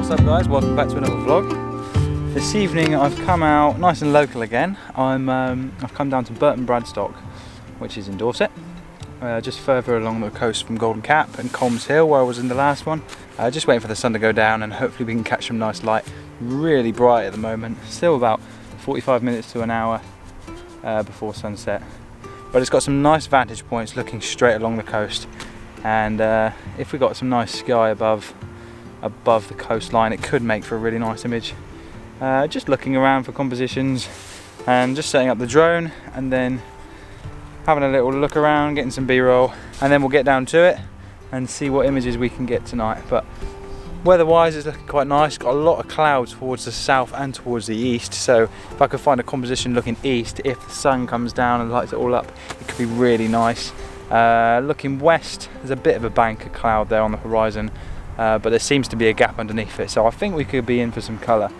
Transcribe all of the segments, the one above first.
What's up guys, welcome back to another vlog. This evening I've come out nice and local again. I've come down to Burton Bradstock, which is in Dorset, just further along the coast from Golden Cap and Colms Hill where I was in the last one. Just waiting for the sun to go down and hopefully we can catch some nice light. Really bright at the moment, still about 45 minutes to an hour before sunset. But it's got some nice vantage points looking straight along the coast, and if we got some nice sky above the coastline, it could make for a really nice image. Just looking around for compositions and just setting up the drone and then having a little look around, getting some b-roll, and then we'll get down to it and see what images we can get tonight. But weather-wise it's looking quite nice. Got a lot of clouds towards the south and towards the east, so if I could find a composition looking east, if the sun comes down and lights it all up, it could be really nice. Looking west, there's a bit of a bank of cloud there on the horizon, but there seems to be a gap underneath it, so I think we could be in for some colour.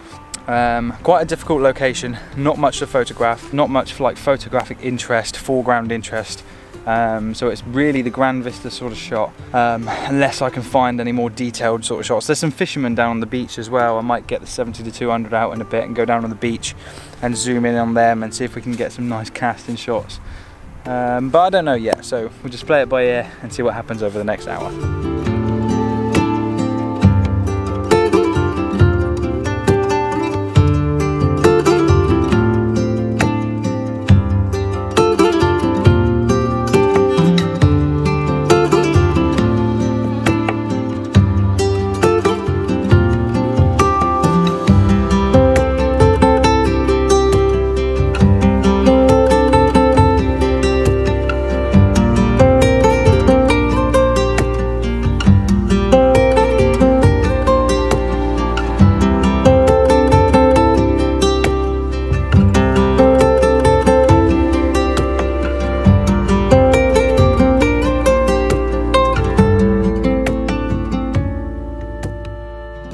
Quite a difficult location, not much to photograph, not much like photographic interest, foreground interest, so it's really the grand vista sort of shot, unless I can find any more detailed sort of shots. There's some fishermen down on the beach as well. I might get the 70-200 out in a bit and go down on the beach and zoom in on them and see if we can get some nice casting shots, but I don't know yet, so we'll just play it by ear and see what happens over the next hour.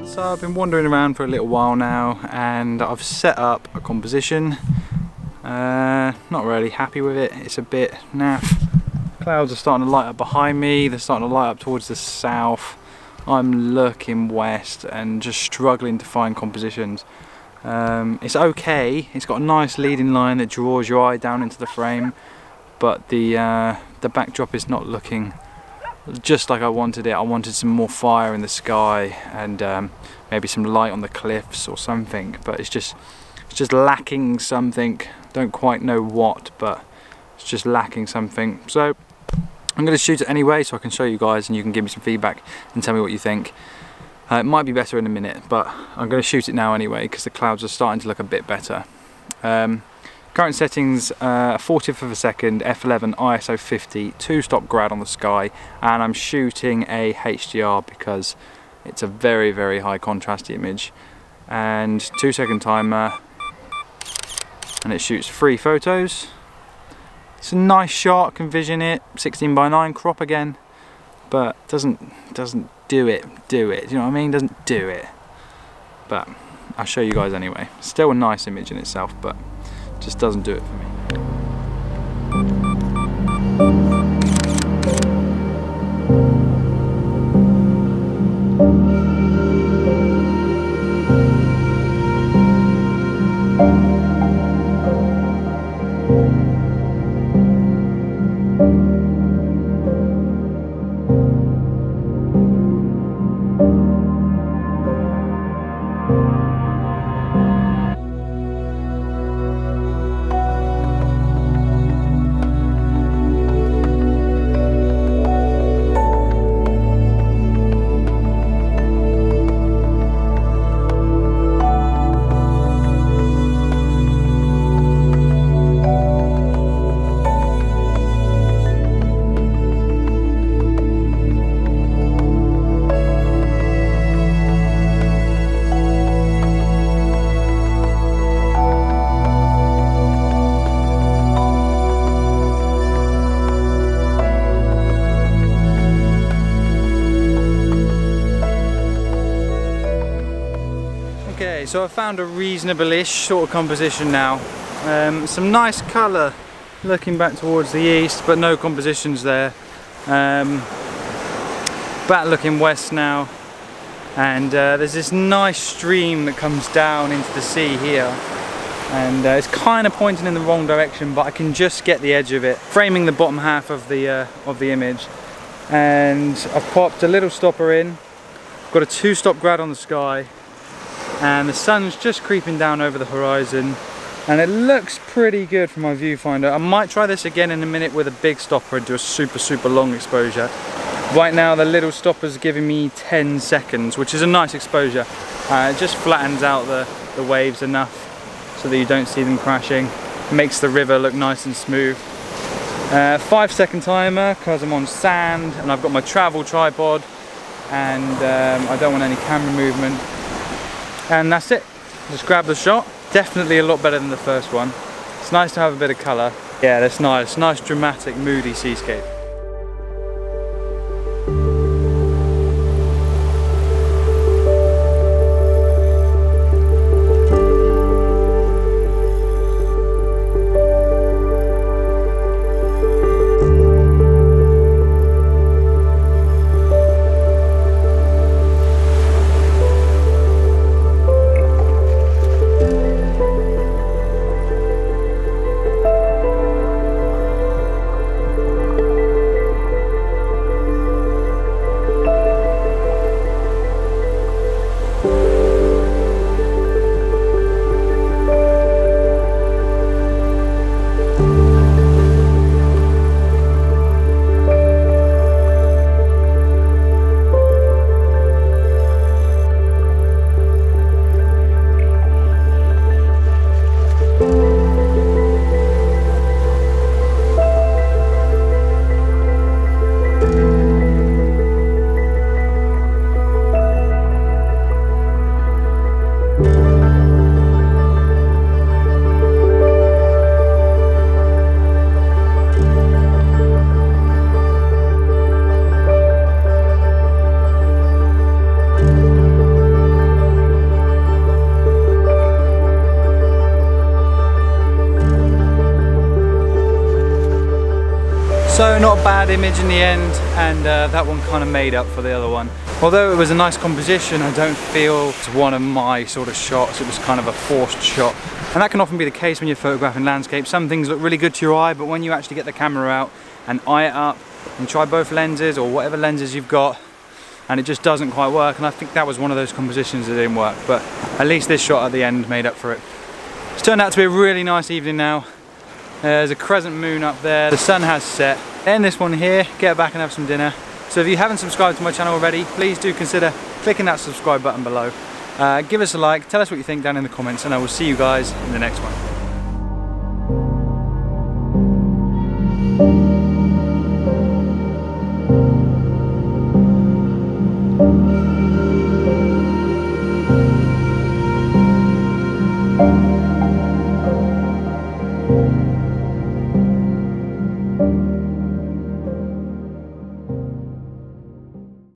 So I've been wandering around for a little while now and I've set up a composition. Not really happy with it, it's a bit naff. Clouds are starting to light up behind me, they're starting to light up towards the south. I'm looking west and just struggling to find compositions. It's okay, it's got a nice leading line that draws your eye down into the frame, but the backdrop is not looking just like I wanted it. I wanted some more fire in the sky and maybe some light on the cliffs or something, but it's just lacking something. Don't quite know what, but it's just lacking something. So I'm going to shoot it anyway so I can show you guys and you can give me some feedback and tell me what you think. It might be better in a minute, but I'm going to shoot it now anyway because the clouds are starting to look a bit better. Current settings, 40th of a second, f11, ISO 50, 2-stop grad on the sky, and I'm shooting a HDR because it's a very, very high contrast image. And 2-second timer, and it shoots 3 photos. It's a nice shot, can vision it, 16:9 crop again, but doesn't do it, do you know what I mean? Doesn't do it. But I'll show you guys anyway. Still a nice image in itself, but just doesn't do it for me. Okay, so I found a reasonable-ish sort of composition now. Some nice colour looking back towards the east, but no compositions there. Back looking west now, and there's this nice stream that comes down into the sea here, and it's kind of pointing in the wrong direction, but I can just get the edge of it, framing the bottom half of the image. And I've popped a little stopper in, got a 2-stop grad on the sky, and the sun's just creeping down over the horizon, and it looks pretty good from my viewfinder. I might try this again in a minute with a big stopper and do a super long exposure. Right now the little stopper's giving me 10 seconds, which is a nice exposure. It just flattens out the waves enough so that you don't see them crashing. Makes the river look nice and smooth. 5-second timer because I'm on sand and I've got my travel tripod, and I don't want any camera movement. And that's it. Just grab the shot. Definitely a lot better than the first one. It's nice to have a bit of colour. Yeah, that's nice. Nice dramatic, moody seascape. So not a bad image in the end, and that one kind of made up for the other one. Although it was a nice composition, I don't feel it's one of my sort of shots. It was kind of a forced shot. And that can often be the case when you're photographing landscape. Some things look really good to your eye, but when you actually get the camera out and eye it up and try both lenses or whatever lenses you've got, and it just doesn't quite work. And I think that was one of those compositions that didn't work, but at least this shot at the end made up for it. It's turned out to be a really nice evening now. There's a crescent moon up there, the sun has set. End this one here, get back and have some dinner. So if you haven't subscribed to my channel already, please do consider clicking that subscribe button below. Give us a like, tell us what you think down in the comments, and I will see you guys in the next one.